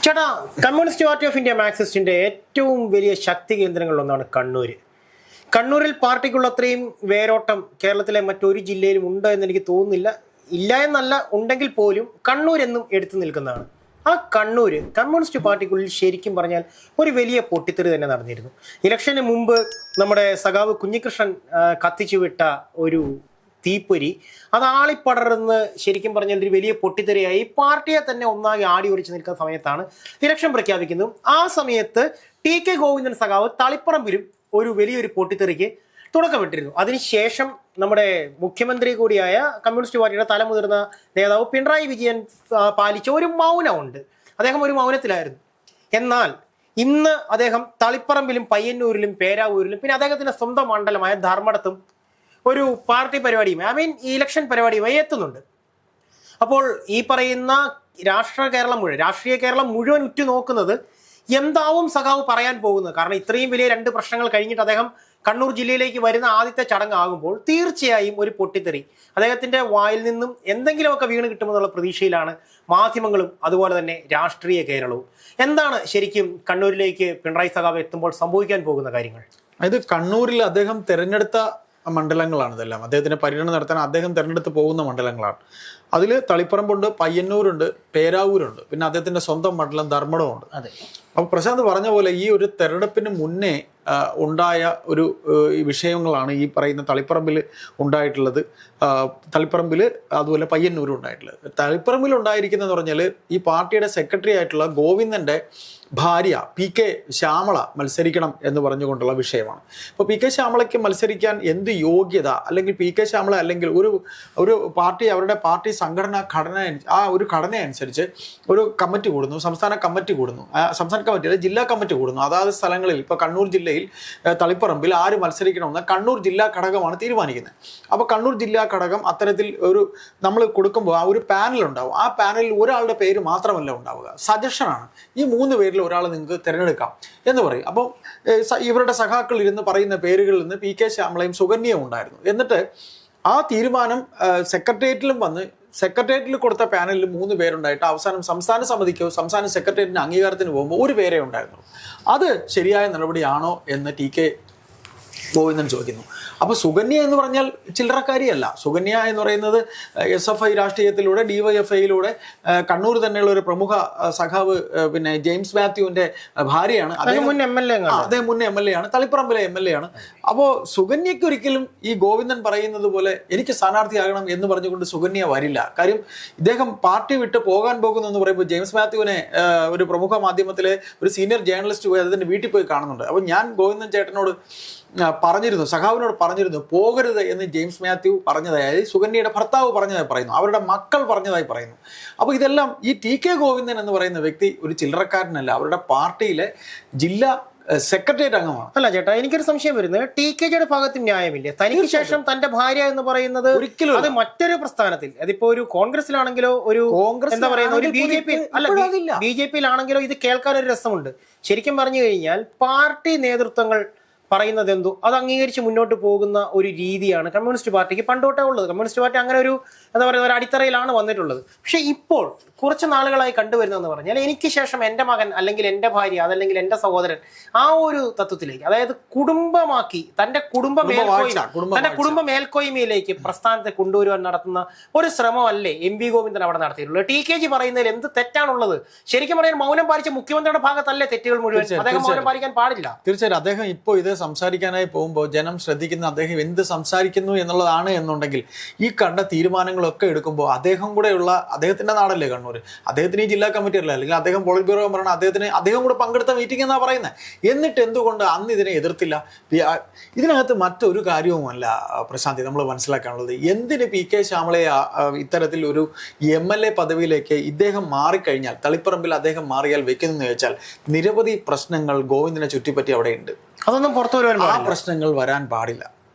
ചേട്ടാ, communist party of India മാർക്സിസ്റ്റിന്റെ ഏറ്റവും വലിയ ശക്തി കേന്ദ്രങ്ങളിലൊന്നാണ് കണ്ണൂർ. കണ്ണൂരിൽ പാർട്ടിക്കുള്ള അത്രയും വേരോട്ടം കേരളത്തിലെ മറ്റൊരു ജില്ലയിലും ഉണ്ട് എന്ന് എനിക്ക് തോന്നുന്നില്ല. ഇല്ല എന്നല്ല, ഉണ്ടെങ്കിൽ പോലും കണ്ണൂർ എന്നും എടുത്തു നിൽക്കുന്നതാണ്. ആ കണ്ണൂര് കമ്മ്യൂണിസ്റ്റ് പാർട്ടിക്കുള്ളിൽ ശരിക്കും പറഞ്ഞാൽ ഒരു വലിയ പൊട്ടിത്തെറി തന്നെ നടന്നിരുന്നു. ഇലക്ഷന് മുമ്പ് നമ്മുടെ സഖാവ് കുഞ്ഞികൃഷ്ണൻ കത്തിച്ചു വിട്ട ഒരു തീപ്പൊരി അത് ആളിപ്പടർന്ന് ശരിക്കും പറഞ്ഞാൽ ഒരു വലിയ പൊട്ടിത്തെറിയായി. പാർട്ടിയെ തന്നെ ഒന്നാകെ ആടി ഉറച്ചു നിൽക്കുന്ന സമയത്താണ് ഇലക്ഷൻ പ്രഖ്യാപിക്കുന്നത്. ആ സമയത്ത് ടി.കെ. ഗോവിന്ദൻ സഖാവ് തളിപ്പറമ്പിലും ഒരു വലിയൊരു പൊട്ടിത്തെറിക്ക് തുടക്കമിട്ടിരുന്നു. അതിനുശേഷം നമ്മുടെ മുഖ്യമന്ത്രി കൂടിയായ കമ്മ്യൂണിസ്റ്റ് പാർട്ടിയുടെ തലമുതിർന്ന നേതാവ് പിണറായി വിജയൻ പാലിച്ച ഒരു മൗനമുണ്ട്. അദ്ദേഹം ഒരു മൗനത്തിലായിരുന്നു. എന്നാൽ ഇന്ന് അദ്ദേഹം തളിപ്പറമ്പിലും പയ്യന്നൂരിലും പേരാവൂരിലും പിന്നെ അദ്ദേഹത്തിന്റെ സ്വന്തം മണ്ഡലമായ ധർമ്മടത്തും ഒരു പാർട്ടി പരിപാടിയും ഈ ഇലക്ഷൻ പരിപാടിയുമായി എത്തുന്നുണ്ട്. അപ്പോൾ ഈ പറയുന്ന രാഷ്ട്രീയ കേരളം മുഴുവൻ ഉറ്റുനോക്കുന്നത് എന്താവും സഖാവ് പറയാൻ പോകുന്നത്. കാരണം ഇത്രയും വലിയ രണ്ട് പ്രശ്നങ്ങൾ കഴിഞ്ഞിട്ട് അദ്ദേഹം കണ്ണൂർ ജില്ലയിലേക്ക് വരുന്ന ആദ്യത്തെ ചടങ്ങാകുമ്പോൾ തീർച്ചയായും ഒരു പൊട്ടിത്തെറി അദ്ദേഹത്തിന്റെ വായിൽ നിന്നും എന്തെങ്കിലുമൊക്കെ വീണ് കിട്ടുമെന്നുള്ള പ്രതീക്ഷയിലാണ് മാധ്യമങ്ങളും അതുപോലെ തന്നെ രാഷ്ട്രീയ കേരളവും. എന്താണ് ശരിക്കും കണ്ണൂരിലേക്ക് പിണറായി സഖാവ് എത്തുമ്പോൾ സംഭവിക്കാൻ പോകുന്ന കാര്യങ്ങൾ? അതായത് കണ്ണൂരിൽ അദ്ദേഹം തിരഞ്ഞെടുത്ത മണ്ഡലങ്ങളാണ് ഇതെല്ലാം. അദ്ദേഹത്തിന്റെ പര്യടനം നടത്താൻ അദ്ദേഹം തിരഞ്ഞെടുത്ത് പോകുന്ന മണ്ഡലങ്ങളാണ്. അതിൽ തളിപ്പറമ്പുണ്ട്, പയ്യന്നൂരുണ്ട്, പേരാവൂരുണ്ട്, പിന്നെ അദ്ദേഹത്തിന്റെ സ്വന്തം മണ്ഡലം ധർമ്മടമുണ്ട്. അതെ. അപ്പൊ പ്രശാന്ത് പറഞ്ഞ പോലെ ഈ ഒരു തെരഞ്ഞെടുപ്പിന് മുന്നേ ഉണ്ടായ ഒരു വിഷയങ്ങളാണ് ഈ പറയുന്ന തളിപ്പറമ്പിൽ ഉണ്ടായിട്ടുള്ളത്. തളിപ്പറമ്പിൽ അതുപോലെ പയ്യന്നൂരും ഉണ്ടായിട്ടുള്ളത്. തളിപ്പറമ്പിൽ ഉണ്ടായിരിക്കുന്നതെന്ന് പറഞ്ഞാൽ ഈ പാർട്ടിയുടെ സെക്രട്ടറി ആയിട്ടുള്ള ഗോവിന്ദന്റെ ഭാര്യ പി.കെ. ശ്യാമള മത്സരിക്കണം എന്ന് പറഞ്ഞുകൊണ്ടുള്ള വിഷയമാണ്. ഇപ്പോൾ പി.കെ. ശ്യാമളയ്ക്ക് മത്സരിക്കാൻ എന്ത് യോഗ്യത, അല്ലെങ്കിൽ പി.കെ. ശ്യാമള അല്ലെങ്കിൽ ഒരു പാർട്ടി അവരുടെ പാർട്ടി സംഘടന ആ ഒരു ഘടന അനുസരിച്ച് ഒരു കമ്മിറ്റി കൂടുന്നു, സംസ്ഥാന കമ്മിറ്റി കൂടുന്നു, സംസ്ഥാന കമ്മിറ്റി അല്ലെ ജില്ലാ കമ്മിറ്റി കൂടുന്നു. അതാത് സ്ഥലങ്ങളിൽ ഇപ്പോൾ കണ്ണൂർ ജില്ലയിൽ തളിപ്പറമ്പിൽ ആര് മത്സരിക്കണമെന്ന് കണ്ണൂർ ജില്ലാ ഘടകമാണ് തീരുമാനിക്കുന്നത്. അപ്പോൾ കണ്ണൂർ ജില്ലാ ഘടകം അത്തരത്തിൽ ഒരു നമ്മൾ കൊടുക്കുമ്പോൾ ആ ഒരു പാനൽ ഉണ്ടാവും. ആ പാനലിൽ ഒരാളുടെ പേര് മാത്രമല്ല ഉണ്ടാവുക, സജഷനാണ്. ഈ 3 പേരിൽ ഒരാളെ നിങ്ങൾക്ക് തിരഞ്ഞെടുക്കാം എന്ന് പറയും. അപ്പോൾ ഇവരുടെ സഖാക്കൾ ഇരുന്ന് പറയുന്ന പേരുകളിൽ നിന്ന് പി.കെ. ശ്യാമളയും സുകന്യയും ഉണ്ടായിരുന്നു. എന്നിട്ട് ആ തീരുമാനം സെക്രട്ടേറിയറ്റിലും വന്ന് സെക്രട്ടേറിയറ്റിൽ കൊടുത്ത പാനലിൽ 3 പേരുണ്ടായിട്ട് അവസാനം സംസ്ഥാന സമിതിക്കോ സംസ്ഥാന സെക്രട്ടേറിയറ്റിന് അംഗീകാരത്തിന് പോകുമ്പോൾ ഒരു പേരേ ഉണ്ടായിരുന്നുള്ളൂ. അത് ശരിയായ നടപടിയാണോ എന്ന് ടി.കെ. ഗോവിന്ദൻ ചോദിക്കുന്നു. അപ്പോൾ സുകന്യ എന്ന് പറഞ്ഞാൽ ചില്ലറക്കാരിയല്ല. സുകന്യ എന്ന് പറയുന്നത് SFI രാഷ്ട്രീയത്തിലൂടെ DYFIയിലൂടെ കണ്ണൂർ തന്നെയുള്ള ഒരു പ്രമുഖ സഖാവ് പിന്നെ ജെയിംസ് മാത്യുവിന്റെ ഭാര്യയാണ്. അദ്ദേഹം മുൻ MLA ആണ്, തളിപ്പറമ്പിലെ MLA ആണ്. അപ്പോൾ സുകന്യയ്ക്ക് ഒരിക്കലും ഈ ഗോവിന്ദൻ പറയുന്നത് പോലെ എനിക്ക് സ്ഥാനാർത്ഥിയാകണം എന്ന് പറഞ്ഞുകൊണ്ട് സുകന്യ വരില്ല. കാര്യം ഇദ്ദേഹം പാർട്ടി വിട്ട് പോകാൻ പോകുന്നു എന്ന് പറയുമ്പോൾ ജെയിംസ് മാത്യുവിനെ ഒരു പ്രമുഖ മാധ്യമത്തിലെ ഒരു സീനിയർ ജേർണലിസ്റ്റ് പോയി അതിന്റെ വീട്ടിൽ പോയി കാണുന്നുണ്ട്. അപ്പോൾ ഞാൻ ഗോവിന്ദൻ ചേട്ടനോട് പറഞ്ഞിരുന്നു, സഖാവിനോട് പറഞ്ഞിരുന്നു പോകരുത് എന്ന് ജെയിംസ് മാത്യു പറഞ്ഞതായി സുകന്യയുടെ ഭർത്താവ് പറഞ്ഞതായി പറയുന്നു, അവരുടെ മക്കൾ പറഞ്ഞതായി പറയുന്നു. അപ്പോൾ ഇതെല്ലാം ഈ ടി.കെ. ഗോവിന്ദൻ എന്ന് പറയുന്ന വ്യക്തി ഒരു ചില്ലറക്കാരനല്ല, അവരുടെ പാർട്ടിയിലെ ജില്ലാ സെക്രട്ടേറിയറ്റ് അംഗമാണ്. അല്ല ചേട്ടാ, എനിക്കൊരു സംശയം വരുന്നത് ടി.കെ.ജിയുടെ ഭാഗത്തും ന്യായമില്ല. തനിക്ക് ശേഷം തന്റെ ഭാര്യ എന്ന് പറയുന്നത് ഒരിക്കലും അത് മറ്റൊരു പ്രസ്ഥാനത്തിൽ, അതിപ്പോ ഒരു കോൺഗ്രസിലാണെങ്കിലോ ഒരു എന്താ പറയുന്ന ഒരു ബി.ജെ.പിയിലാണെങ്കിലോ ഇത് കേൾക്കാൻ ഒരു രസമുണ്ട്. ശരിക്കും പറഞ്ഞു കഴിഞ്ഞാൽ പാർട്ടി നേതൃത്വങ്ങൾ പറയുന്നത് എന്തോ അത് അംഗീകരിച്ച് മുന്നോട്ട് പോകുന്ന ഒരു രീതിയാണ് കമ്മ്യൂണിസ്റ്റ് പാർട്ടിക്ക് പണ്ടോട്ടേ ഉള്ളത്. കമ്മ്യൂണിസ്റ്റ് പാർട്ടി അങ്ങനെ ഒരു എന്താ പറയുക ഒരു അടിത്തറയിലാണ് വന്നിട്ടുള്ളത്. പക്ഷെ ഇപ്പോൾ കുറച്ച് നാളുകളായി കണ്ടുവരുന്നതെന്ന് പറഞ്ഞാൽ എനിക്ക് ശേഷം എൻ്റെ മകൻ അല്ലെങ്കിൽ എൻ്റെ ഭാര്യ അതല്ലെങ്കിൽ എൻ്റെ സഹോദരൻ ആ ഒരു തത്വത്തിലേക്ക്, അതായത് കുടുംബമാക്കി തന്റെ കുടുംബ മേൽക്കോയ്മയിലേക്ക് പ്രസ്ഥാനത്തെ കൊണ്ടുവരുവാൻ നടത്തുന്ന ഒരു ശ്രമമല്ലേ എം.വി. ഗോവിന്ദൻ അവിടെ നടത്തിയിട്ടുള്ളത്. ടി.കെ.ജി പറയുന്നതിൽ എന്ത് തെറ്റാണുള്ളത്? ശരിക്കും പറയാൻ മൗനം പാലിച്ച മുഖ്യമന്ത്രിയുടെ ഭാഗത്തല്ലേ തെറ്റുകൾ മുഴുവൻ? അദ്ദേഹം മൗനം പാലിക്കാൻ പാടില്ല. തീർച്ചയായും അദ്ദേഹം ഇപ്പോൾ ഇത് സംസാരിക്കാനായി പോകുമ്പോൾ ജനം ശ്രദ്ധിക്കുന്ന അദ്ദേഹം എന്ത് സംസാരിക്കുന്നു എന്നുള്ളതാണ് എന്നുണ്ടെങ്കിൽ ഈ കണ്ട തീരുമാനങ്ങളൊക്കെ എടുക്കുമ്പോൾ അദ്ദേഹം കൂടെയുള്ള അദ്ദേഹത്തിന്റെ നാടല്ലേ കണ്ണൂർ, അദ്ദേഹത്തിന് ഈ ജില്ലാ കമ്മിറ്റി അല്ല, അല്ലെങ്കിൽ അദ്ദേഹം പോളിറ്റ് ബ്യൂറോ പറഞ്ഞ അദ്ദേഹം കൂടെ പങ്കെടുത്ത മീറ്റിംഗ് എന്നാ പറയുന്നത്. എന്നിട്ട് എന്തുകൊണ്ട് അന്ന് ഇതിനെ എതിർത്തില്ല? ഇതിനകത്ത് മറ്റൊരു കാര്യവുമല്ല പ്രശാന്തി നമ്മൾ മനസ്സിലാക്കാനുള്ളത്. എന്തിന് പി.കെ. ശ്യാമളയെ ഇത്തരത്തിൽ ഒരു MLA പദവിയിലേക്ക് ഇദ്ദേഹം മാറിക്കഴിഞ്ഞാൽ, തളിപ്പറമ്പിൽ അദ്ദേഹം മാറിയാൽ വെക്കുന്നതെന്ന് ചോദിച്ചാൽ നിരവധി പ്രശ്നങ്ങൾ ഗോവിന്ദനെ ചുറ്റിപ്പറ്റി അവിടെ ഉണ്ട്. അതൊന്നും പുറത്തു വരാൻ ആ പ്രശ്നങ്ങൾ വരാൻ പാടില്ല.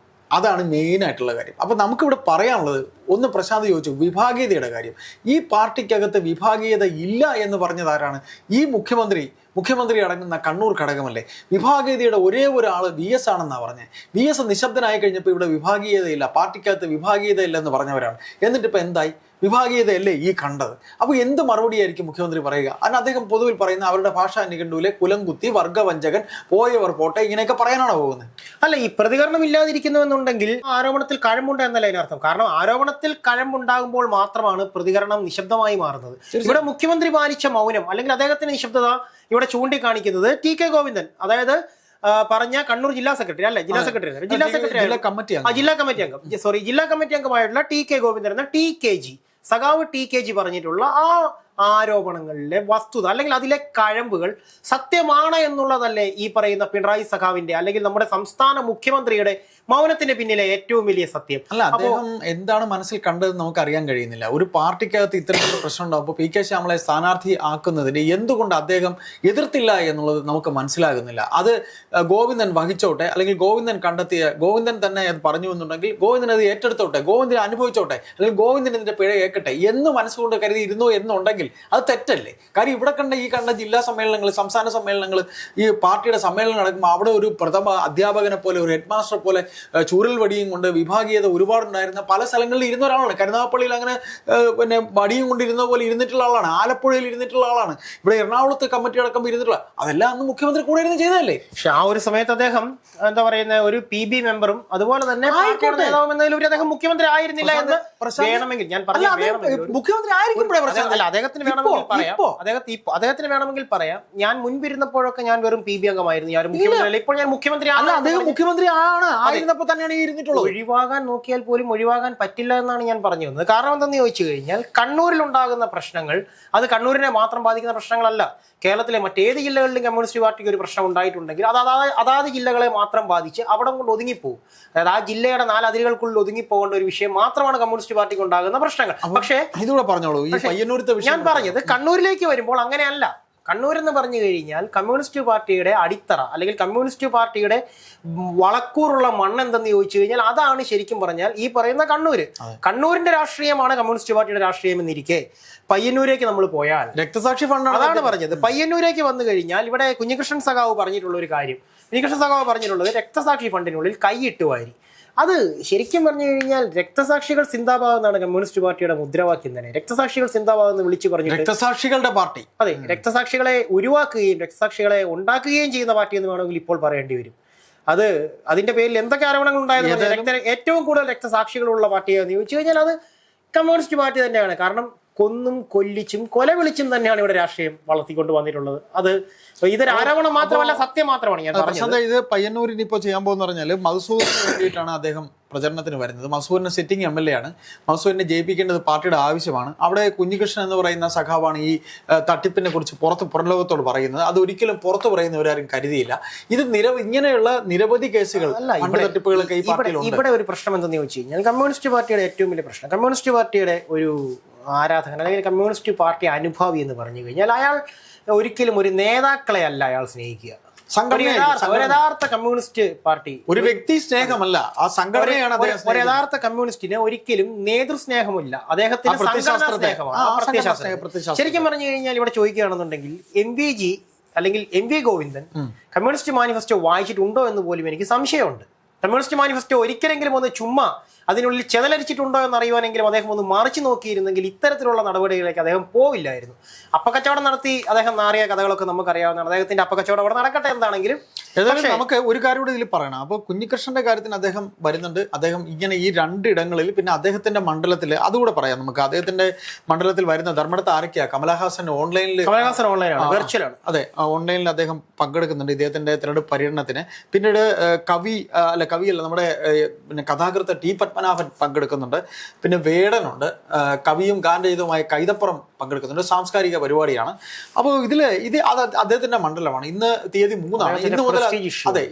അതാണ് മെയിൻ ആയിട്ടുള്ള കാര്യം. അപ്പൊ നമുക്കിവിടെ പറയാനുള്ളത്, ഒന്ന് പ്രശാന്ത് ചോദിച്ചു വിഭാഗീയതയുടെ കാര്യം. ഈ പാർട്ടിക്കകത്ത് വിഭാഗീയത ഇല്ല എന്ന് പറഞ്ഞത് ആരാണ്? ഈ മുഖ്യമന്ത്രി അടങ്ങുന്ന കണ്ണൂർ ഘടകമല്ലേ. വിഭാഗീയതയുടെ ഒരേ ഒരാൾ VS ആണെന്നാണ് പറഞ്ഞത്. VS നിശബ്ദനായി കഴിഞ്ഞപ്പോൾ ഇവിടെ വിഭാഗീയതയില്ല, പാർട്ടിക്കകത്ത് വിഭാഗീയത ഇല്ലെന്ന് പറഞ്ഞവരാണ്. എന്നിട്ട് ഇപ്പൊ എന്തായി? വിഭാഗീയതയല്ലേ ഈ കണ്ടത്. അപ്പോൾ എന്ത് മറുപടിയായിരിക്കും മുഖ്യമന്ത്രി പറയുക? അതിന് അദ്ദേഹം പൊതുവിൽ പറയുന്ന അവരുടെ ഭാഷാ നിഘണ്ടുവിലെ കുലംകുത്തി, വർഗവഞ്ചകൻ, പോയവർ പോട്ടെ, ഇങ്ങനെയൊക്കെ പറയാനാണോ പോകുന്നത്? അല്ല, ഈ പ്രതികരണം ഇല്ലാതിരിക്കുന്നുവെന്നുണ്ടെങ്കിൽ ആരോപണത്തിൽ കഴമ്പുണ്ട് എന്നല്ല അതിനർത്ഥം. കാരണം ആരോപണത്തിൽ കഴമ്പുണ്ടാകുമ്പോൾ മാത്രമാണ് പ്രതികരണം നിശബ്ദമായി മാറുന്നത്. ഇവിടെ മുഖ്യമന്ത്രി പാലിച്ച മൗനം അല്ലെങ്കിൽ അദ്ദേഹത്തിന്റെ നിശബ്ദത ഇവിടെ ചൂണ്ടിക്കാണിക്കുന്നത് ടി.കെ. ഗോവിന്ദൻ, അതായത് പറഞ്ഞ കണ്ണൂർ ജില്ലാ സെക്രട്ടറി അല്ലെ, ജില്ലാ സെക്രട്ടറി ജില്ലാ കമ്മിറ്റി അംഗമായിട്ടുള്ള ടി.കെ. ഗോവിന്ദൻ എന്ന ടി.കെ.ജി സഖാവ് ടി.കെ.ജി പറഞ്ഞിട്ടുള്ള ആ ആരോപണങ്ങളിലെ വസ്തുത അല്ലെങ്കിൽ അതിലെ കഴമ്പുകൾ സത്യമാണ് എന്നുള്ളതല്ലേ ഈ പറയുന്ന പിണറായി സഖാവിന്റെ അല്ലെങ്കിൽ നമ്മുടെ സംസ്ഥാന മുഖ്യമന്ത്രിയുടെ മൗനത്തിന്റെ പിന്നിലെ ഏറ്റവും വലിയ സത്യം? അല്ല, അദ്ദേഹം എന്താണ് മനസ്സിൽ കണ്ടതെന്ന് നമുക്ക് അറിയാൻ കഴിയുന്നില്ല. ഒരു പാർട്ടിക്കകത്ത് ഇത്തരത്തിലുള്ള പ്രശ്നം ഉണ്ടാകുമ്പോൾ പി.കെ. ശ്യാമളയെ സ്ഥാനാർത്ഥി ആക്കുന്നതിന് എന്തുകൊണ്ട് അദ്ദേഹം എതിർത്തില്ല എന്നുള്ളത് നമുക്ക് മനസ്സിലാകുന്നില്ല. അത് ഗോവിന്ദൻ വഹിച്ചോട്ടെ, അല്ലെങ്കിൽ ഗോവിന്ദൻ ഗോവിന്ദൻ തന്നെ അത് പറഞ്ഞു എന്നുണ്ടെങ്കിൽ ഗോവിന്ദൻ അത് ഏറ്റെടുത്തോട്ടെ, ഗോവിന്ദൻ അനുഭവിച്ചോട്ടെ, അല്ലെങ്കിൽ ഗോവിന്ദൻ ഇതിന്റെ പിഴ ഏക്കട്ടെ എന്ന് മനസ്സുകൊണ്ട് കരുതി ഇരുന്നു എന്നുണ്ടെങ്കിൽ അത് തെറ്റല്ലേ? കാര്യം ഇവിടെ കണ്ട ജില്ലാ സമ്മേളനങ്ങൾ, സംസ്ഥാന സമ്മേളനങ്ങൾ, ഈ പാർട്ടിയുടെ സമ്മേളനം നടക്കുമ്പോൾ അവിടെ ഒരു പ്രഥമ അധ്യാപകനെ പോലെ, ഒരു ഹെഡ് മാസ്റ്റർ പോലെ ചൂരൽ വടിയും കൊണ്ട് വിഭാഗീയത ഒരുപാടുണ്ടായിരുന്ന പല സ്ഥലങ്ങളിൽ ഇരുന്ന ഒരാളാണ്. കരുനാഗപ്പള്ളിയിൽ അങ്ങനെ പിന്നെ വടിയും കൊണ്ട് ഇരുന്ന പോലെ ഇരുന്നിട്ടുള്ള ആളാണ്. ആലപ്പുഴയിൽ ഇരുന്നിട്ടുള്ള ആളാണ്. ഇവിടെ എറണാകുളത്ത് കമ്മിറ്റി അടക്കം ഇരുന്നിട്ടുള്ള, അതെല്ലാം അന്ന് മുഖ്യമന്ത്രി കൂടെ ഇരുന്ന് ചെയ്തതല്ലേ? പക്ഷെ ആ ഒരു സമയത്ത് അദ്ദേഹം എന്താ പറയുന്ന ഒരു PB മെമ്പറും അതുപോലെ തന്നെ നേതാവുമെന്നതിലൂടെ അദ്ദേഹം മുഖ്യമന്ത്രി ആയിരുന്നില്ല എന്ന് വേണമെങ്കിൽ ഞാൻ മുഖ്യമന്ത്രി അദ്ദേഹത്തിന് വേണമെങ്കിൽ പറയാം. ഞാൻ മുൻപിരുന്നപ്പോഴൊക്കെ ഞാൻ വെറും PB അംഗമായിരുന്നു, ഞാൻ മുഖ്യമന്ത്രി. ഇപ്പോൾ ഞാൻ മുഖ്യമന്ത്രി ആയിരുന്നപ്പോൾ തന്നെയാണ് ഇരുന്നിട്ടുള്ളത്. ഒഴിവാകാൻ നോക്കിയാൽ പോലും ഒഴിവാകാൻ പറ്റില്ല എന്നാണ് ഞാൻ പറഞ്ഞു വന്നത്. കാരണം എന്തെന്ന് ചോദിച്ചു കഴിഞ്ഞാൽ കണ്ണൂരിൽ ഉണ്ടാകുന്ന പ്രശ്നങ്ങൾ അത് കണ്ണൂരിനെ മാത്രം ബാധിക്കുന്ന പ്രശ്നങ്ങളല്ല. കേരളത്തിലെ മറ്റേത് ജില്ലകളിലും കമ്മ്യൂണിസ്റ്റ് പാർട്ടിക്ക് ഒരു പ്രശ്നം ഉണ്ടായിട്ടുണ്ടെങ്കിൽ അതാത് ജില്ലകളെ മാത്രം ബാധിച്ച് അവിടെ കൊണ്ട് ഒതുങ്ങിപ്പോകും. അതായത് ആ ജില്ലയുടെ 4 അതിരുകൾക്കുള്ളിൽ ഒതുങ്ങിപ്പോകേണ്ട ഒരു വിഷയം മാത്രമാണ് കമ്മ്യൂണിസ്റ്റ് പാർട്ടിക്ക് ഉണ്ടാകുന്ന പ്രശ്നങ്ങൾ. പക്ഷേ ഇതുകൂടെ പറഞ്ഞോളൂ, ഞാൻ പറഞ്ഞത് കണ്ണൂരിലേക്ക് വരുമ്പോൾ അങ്ങനെയല്ല. കണ്ണൂർ എന്ന് പറഞ്ഞു കഴിഞ്ഞാൽ കമ്മ്യൂണിസ്റ്റ് പാർട്ടിയുടെ അടിത്തറ അല്ലെങ്കിൽ കമ്മ്യൂണിസ്റ്റ് പാർട്ടിയുടെ വളക്കൂറുള്ള മണ്ണ് എന്തെന്ന് ചോദിച്ചു കഴിഞ്ഞാൽ അതാണ് ശരിക്കും പറഞ്ഞാൽ ഈ പറയുന്ന കണ്ണൂര്. കണ്ണൂരിന്റെ രാഷ്ട്രീയമാണ് കമ്മ്യൂണിസ്റ്റ് പാർട്ടിയുടെ രാഷ്ട്രീയം എന്നിരിക്കെ പയ്യന്നൂരേക്ക് നമ്മൾ പോയാൽ രക്തസാക്ഷി ഫണ്ടാണ്. അതാണ് പറഞ്ഞത്. പയ്യന്നൂരേക്ക് വന്നു കഴിഞ്ഞാൽ ഇവിടെ കുഞ്ഞികൃഷ്ണൻ സഖാവ് പറഞ്ഞിട്ടുള്ള ഒരു കാര്യം, കുഞ്ഞികൃഷ്ണൻ സഖാവ് പറഞ്ഞിട്ടുള്ളത് രക്തസാക്ഷി ഫണ്ടിനുള്ളിൽ കൈയിട്ട് വാരി. അത് ശരിക്കും പറഞ്ഞു കഴിഞ്ഞാൽ രക്തസാക്ഷികൾ സിന്ദാബാദ് എന്നാണ് കമ്മ്യൂണിസ്റ്റ് പാർട്ടിയുടെ മുദ്രാവാക്യം തന്നെ. രക്തസാക്ഷികൾ സിന്ദാബാദ് എന്ന് വിളിച്ചു പറഞ്ഞു രക്തസാക്ഷികളുടെ പാർട്ടി. അതെ, രക്തസാക്ഷികളെ ഉരുവാക്കുകയും രക്തസാക്ഷികളെ ഉണ്ടാക്കുകയും ചെയ്യുന്ന പാർട്ടി എന്ന് വേണമെങ്കിൽ ഇപ്പോൾ പറയേണ്ടി വരും. അതിന്റെ പേരിൽ എന്തൊക്കെ ആരോപണങ്ങൾ ഉണ്ടായിരുന്നു? ഏറ്റവും കൂടുതൽ രക്തസാക്ഷികളുള്ള പാർട്ടിയാണെന്ന് ചോദിച്ചു കഴിഞ്ഞാൽ അത് കമ്മ്യൂണിസ്റ്റ് പാർട്ടി തന്നെയാണ്. കാരണം കൊന്നും കൊല്ലിച്ചും കൊല വിളിച്ചും തന്നെയാണ് ഇവിടെ രാഷ്ട്രീയം വളർത്തിക്കൊണ്ട് വന്നിട്ടുള്ളത്. അത് ഇതൊരു ആരോപണം മാത്രമല്ല, സത്യം മാത്രമാണ് ഞാൻ പറഞ്ഞത്. ഇത് പയ്യന്നൂരിന് ഇപ്പോൾ ചെയ്യാൻ പോകുന്ന പറഞ്ഞാൽ മധുസൂദന് വേണ്ടിയിട്ടാണ് അദ്ദേഹം പ്രചരണത്തിന് വരുന്നത്. മധുസൂദന് സിറ്റിംഗ് MLA ആണ്. മധുസൂദനെ ജയിപ്പിക്കേണ്ടത് പാർട്ടിയുടെ ആവശ്യമാണ്. അവിടെ കുഞ്ഞികൃഷ്ണൻ എന്ന് പറയുന്ന സഖാവാണ് ഈ തട്ടിപ്പിനെ കുറിച്ച് പുറം ലോകത്തോട് പറയുന്നത്. അത് ഒരിക്കലും പുറത്തു പറയുന്നവരാരും കരുതിയില്ല. ഇത് ഇങ്ങനെയുള്ള നിരവധി കേസുകൾ, തട്ടിപ്പുകളൊക്കെ ഈ പാർട്ടിയിലുണ്ട്. ഇവിടെ ഒരു പ്രശ്നം എന്തെന്ന് ചോദിച്ചു കഴിഞ്ഞാൽ കമ്മ്യൂണിസ്റ്റ് പാർട്ടിയുടെ ഏറ്റവും വലിയ പ്രശ്നം, കമ്മ്യൂണിസ്റ്റ് പാർട്ടിയുടെ ഒരു ആരാധകൻ അല്ലെങ്കിൽ കമ്മ്യൂണിസ്റ്റ് പാർട്ടി അനുഭാവി എന്ന് പറഞ്ഞു കഴിഞ്ഞാൽ അയാൾ ഒരിക്കലും ഒരു നേതാക്കളെ അല്ല അയാൾ സ്നേഹിക്കുക. യഥാർത്ഥ കമ്മ്യൂണിസ്റ്റ് പാർട്ടി ഒരു വ്യക്തി സ്നേഹമല്ല, ആ സംഘടനയാണ്. ഒരു യഥാർത്ഥ കമ്മ്യൂണിസ്റ്റിന് ഒരിക്കലും നേതൃസ്നേഹമില്ല, അദ്ദേഹത്തിന് സംഘടനാ സ്നേഹമാണ്. ശരിക്കും പറഞ്ഞു കഴിഞ്ഞാൽ ഇവിടെ ചോദിക്കുകയാണെന്നുണ്ടെങ്കിൽ MVG അല്ലെങ്കിൽ MV ഗോവിന്ദൻ കമ്മ്യൂണിസ്റ്റ് മാനിഫെസ്റ്റോ വായിച്ചിട്ടുണ്ടോ എന്ന് പോലും എനിക്ക് സംശയമുണ്ട്. കമ്മ്യൂണിസ്റ്റ് മാനിഫെസ്റ്റോ ഒരിക്കലെങ്കിലും ഒന്ന് ചുമ്മാ അതിനുള്ളിൽ ചെതലരിച്ചിട്ടുണ്ടോ എന്ന് അറിയുവാനെങ്കിലും അദ്ദേഹം ഒന്ന് മറിച്ചു നോക്കിയിരുന്നെങ്കിൽ ഇത്തരത്തിലുള്ള നടപടികളിലേക്ക് അദ്ദേഹം പോവില്ലായിരുന്നു. അപ്പക്കച്ചവടം നടത്തി അദ്ദേഹം നാറിയ കഥകളൊക്കെ നമുക്കറിയാവുന്നതാണ്. അദ്ദേഹത്തിന്റെ അപ്പക്കച്ചവടം അവിടെ നടക്കട്ടെ എന്താണെങ്കിലും നമുക്ക് ഒരു കാര്യം കൂടി ഇതിൽ പറയണം. അപ്പോൾ കുഞ്ഞികൃഷ്ണന്റെ കാര്യത്തിന് അദ്ദേഹം വരുന്നുണ്ട്. അദ്ദേഹം ഇങ്ങനെ ഈ 2 ഇടങ്ങളിൽ, പിന്നെ അദ്ദേഹത്തിന്റെ മണ്ഡലത്തിൽ അതുകൂടെ പറയാം നമുക്ക്. അദ്ദേഹത്തിന്റെ മണ്ഡലത്തിൽ വരുന്ന ധർമ്മടത്ത് ആരൊക്കെയാ? കമലഹാസൻ ഓൺലൈനിലാണ്, വെർച്വലാണ്. അതെ, ഓൺലൈനിൽ അദ്ദേഹം പങ്കെടുക്കുന്നുണ്ട് ഇദ്ദേഹത്തിന്റെ തെരഞ്ഞെടുപ്പ് പര്യടനത്തിന്. പിന്നീട് കവിയല്ല, നമ്മുടെ പിന്നെ കഥാകൃത്ത് T. പത്മനാഭൻ പങ്കെടുക്കുന്നുണ്ട്. പിന്നെ വേടനുണ്ട്, കവിയും ഗാനരചിതവുമായ കൈതപ്പുറം പങ്കെടുക്കുന്നുണ്ട്. സാംസ്കാരിക പരിപാടിയാണ്. അപ്പോൾ ഇത് അദ്ദേഹത്തിന്റെ മണ്ഡലമാണ്. ഇന്ന് തീയതി 3ആണ്.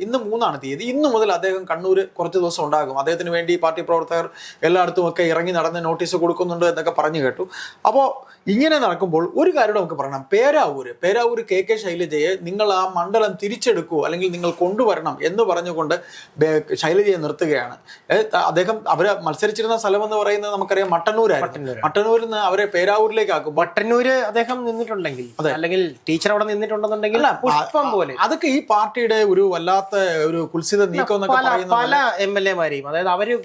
ഇന്ന് 3ആണ് തീയതി. ഇന്ന് മുതൽ അദ്ദേഹം കണ്ണൂർ കുറച്ച് ദിവസം ഉണ്ടാകും. അദ്ദേഹത്തിന് വേണ്ടി പാർട്ടി പ്രവർത്തകർ എല്ലായിടത്തും ഒക്കെ ഇറങ്ങി നടന്ന് നോട്ടീസ് കൊടുക്കുന്നുണ്ട് എന്നൊക്കെ പറഞ്ഞു കേട്ടു. അപ്പോൾ ഇങ്ങനെ നടക്കുമ്പോൾ ഒരു കാര്യം നമുക്ക് പറയണം. പേരാവൂർ KK ശൈലജയെ നിങ്ങൾ ആ മണ്ഡലം തിരിച്ചെടുക്കൂ അല്ലെങ്കിൽ നിങ്ങൾ കൊണ്ടുവരണം എന്ന് പറഞ്ഞുകൊണ്ട് ശൈലജയെ നിർത്തുകയാണ്. അദ്ദേഹം അവരെ മത്സരിച്ചിരുന്ന സ്ഥലം എന്ന് പറയുന്നത് നമുക്കറിയാം മട്ടന്നൂരായിരുന്നു. മട്ടന്നൂരിൽ നിന്ന് അവരെ പേരാവൂരിലേക്ക് ആക്കും. മട്ടന്നൂര് അദ്ദേഹം നിന്നിട്ടുണ്ടെങ്കിൽ അല്ലെങ്കിൽ ടീച്ചർ അവിടെ നിന്നിട്ടുണ്ടെന്നുണ്ടെങ്കിൽ പുഷ്പം പോലെ അതൊക്കെ ഈ പാർട്ടിയുടെ ഒരു വല്ലാത്ത ഒരു കുൽസിത നീക്കം എന്നൊക്കെ പറയുന്നത്. പല MLA മാരെയും, അതായത് അവര്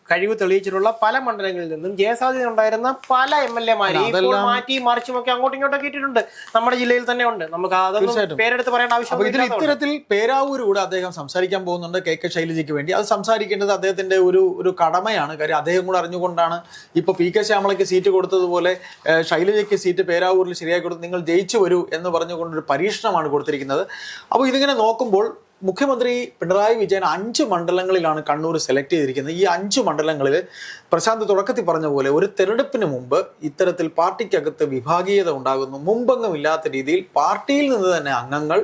കഴിവ് തെളിയിച്ചിട്ടുള്ള പല മണ്ഡലങ്ങളിൽ നിന്നും ജയസാധ്യത ഉണ്ടായിരുന്ന പല MLA-മാരെ ഇപ്പോൾ മാറ്റി മറിച്ചുമൊക്കെ അങ്ങോട്ടും ഇങ്ങോട്ടൊക്കെ ഇട്ടിട്ടുണ്ട്. നമ്മുടെ ജില്ലയിൽ തന്നെ ഉണ്ട്. നമുക്ക് അതൊന്നും പേരെടുത്ത് പറയേണ്ട അപ്പൊ ഇതിൽ ആവശ്യം. ഇത്തരത്തിൽ പേരാവൂരൂടെ അദ്ദേഹം സംസാരിക്കാൻ പോകുന്നുണ്ട് KK ശൈലജയ്ക്ക് വേണ്ടി. അത് സംസാരിക്കേണ്ടത് അദ്ദേഹത്തിന്റെ ഒരു കടമയാണ്. കാര്യം അദ്ദേഹം കൂടെ അറിഞ്ഞുകൊണ്ടാണ് ഇപ്പൊ PK ശ്യാമളയ്ക്ക് സീറ്റ് കൊടുത്തതുപോലെ ശൈലജയ്ക്ക് സീറ്റ് പേരാവൂരിൽ ശരിയായി കൊടുത്ത് നിങ്ങൾ ജയിച്ചു വരൂ എന്ന് പറഞ്ഞുകൊണ്ടൊരു പരീക്ഷണമാണ് കൊടുത്തിരിക്കുന്നത്. അപ്പോൾ ഇതിങ്ങനെ നോക്കുമ്പോൾ മുഖ്യമന്ത്രി പിണറായി വിജയൻ 5 മണ്ഡലങ്ങളിലാണ് കണ്ണൂർ സെലക്ട് ചെയ്തിരിക്കുന്നത്. ഈ 5 മണ്ഡലങ്ങളിൽ പ്രശാന്ത് തുടക്കത്തിൽ പറഞ്ഞ പോലെ ഒരു തെരഞ്ഞെടുപ്പിന് മുമ്പ് ഇത്തരത്തിൽ പാർട്ടിക്കകത്ത് വിഭാഗീയത ഉണ്ടാകുന്നു. മുമ്പെങ്ങും ഇല്ലാത്ത രീതിയിൽ പാർട്ടിയിൽ നിന്ന് തന്നെ അംഗങ്ങൾ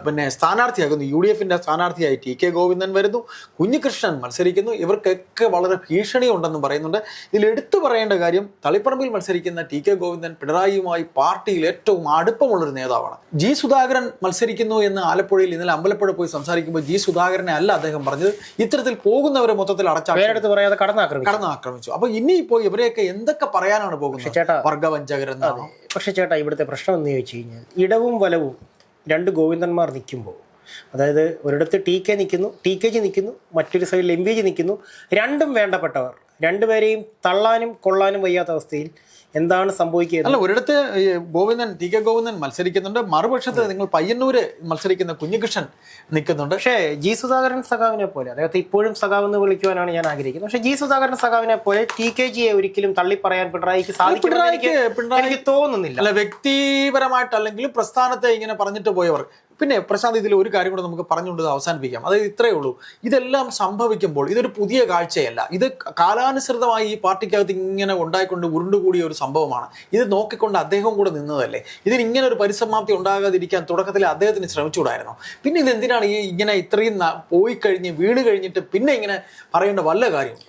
പിന്നെ സ്ഥാനാർത്ഥിയാകുന്നു. UDF-ന്റെ സ്ഥാനാർത്ഥിയായി TK ഗോവിന്ദൻ വരുന്നു, കുഞ്ഞികൃഷ്ണൻ മത്സരിക്കുന്നു. ഇവർക്കൊക്കെ വളരെ ഭീഷണി ഉണ്ടെന്ന് പറയുന്നുണ്ട്. ഇതിൽ എടുത്തു പറയേണ്ട കാര്യം തളിപ്പറമ്പിൽ മത്സരിക്കുന്ന TK ഗോവിന്ദൻ പിണറായിയുമായി പാർട്ടിയിൽ ഏറ്റവും അടുപ്പമുള്ളൊരു നേതാവാണ്. G സുധാകരൻ മത്സരിക്കുന്നു എന്ന് ആലപ്പുഴയിൽ ഇന്നലെ അമ്പലപ്പുഴ പോയി സംസാരിക്കുമ്പോൾ G സുധാകരനെ അല്ല അദ്ദേഹം പറഞ്ഞത്. ഇത്തരത്തിൽ പോകുന്നവരെ മൊത്തത്തിൽ കടന്നാക്രമിച്ചു. അപ്പൊ ഇനിയിപ്പോ ഇവരെയൊക്കെ എന്തൊക്കെ പറയാനാണ് പോകുന്നത്? വർഗവഞ്ചകരെന്നാണോ? പക്ഷെ ചേട്ടാ, ഇവിടുത്തെ പ്രശ്നം എന്ന് ചോദിച്ചു കഴിഞ്ഞാൽ ഇടവും വലവും 2 ഗോവിന്ദന്മാർ നിൽക്കുമ്പോൾ, അതായത് ഒരിടത്ത് TK നിൽക്കുന്നു, TKG നിൽക്കുന്നു, മറ്റൊരു സൈഡിൽ MVG നിൽക്കുന്നു. രണ്ടും വേണ്ടപ്പെട്ടവർ, രണ്ടുപേരെയും തള്ളാനും കൊള്ളാനും വയ്യാത്ത അവസ്ഥയിൽ എന്താണ് സംഭവിക്കുന്നത്? അല്ല, ഒരിടത്ത് TK ഗോവിന്ദൻ മത്സരിക്കുന്നുണ്ട്, മറുപക്ഷത്ത് നിങ്ങൾ പയ്യന്നൂര് മത്സരിക്കുന്ന കുഞ്ഞികൃഷ്ണൻ നിൽക്കുന്നുണ്ട്. പക്ഷേ G സുധാകരൻ സഖാവിനെ പോലെ, അദ്ദേഹത്തെ ഇപ്പോഴും സഖാവെന്ന് വിളിക്കുവാനാണ് ഞാൻ ആഗ്രഹിക്കുന്നത്. പക്ഷേ G സുധാകരൻ സഖാവിനെ പോലെ TKGയെ ഒരിക്കലും തള്ളിപ്പറയാൻ പിണറായിക്ക് സാധിക്കുമെന്ന് എനിക്ക് തോന്നുന്നില്ല. അല്ല, വ്യക്തിപരമായിട്ടല്ലെങ്കിലും പ്രസ്ഥാനത്തെ ഇങ്ങനെ പറഞ്ഞിട്ട് പോയവർ. പിന്നെ പ്രശാന്ത്, ഇതിൽ ഒരു കാര്യം കൂടെ നമുക്ക് പറഞ്ഞുകൊണ്ട് അവസാനിപ്പിക്കാം. അതായത് ഇത്രയേ ഉള്ളൂ. ഇതെല്ലാം സംഭവിക്കുമ്പോൾ ഇതൊരു പുതിയ കാഴ്ചയല്ല. ഇത് കാലാനുസൃതമായി ഈ പാർട്ടിക്കകത്ത് ഇങ്ങനെ ഉണ്ടായിക്കൊണ്ട് ഉരുണ്ടുകൂടിയ ഒരു സംഭവമാണ്. ഇത് നോക്കിക്കൊണ്ട് അദ്ദേഹം കൂടെ നിന്നതല്ലേ. ഇതിന് ഇങ്ങനെ ഒരു പരിസമാപ്തി ഉണ്ടാകാതിരിക്കാൻ തുടക്കത്തിൽ അദ്ദേഹത്തിന് ശ്രമിച്ചുകൂടായിരുന്നു. പിന്നെ ഇതെന്തിനാണ് ഇങ്ങനെ ഇത്രയും പോയി കഴിഞ്ഞ് വീട് കഴിഞ്ഞിട്ട് പിന്നെ ഇങ്ങനെ പറയേണ്ട വല്ല കാര്യം?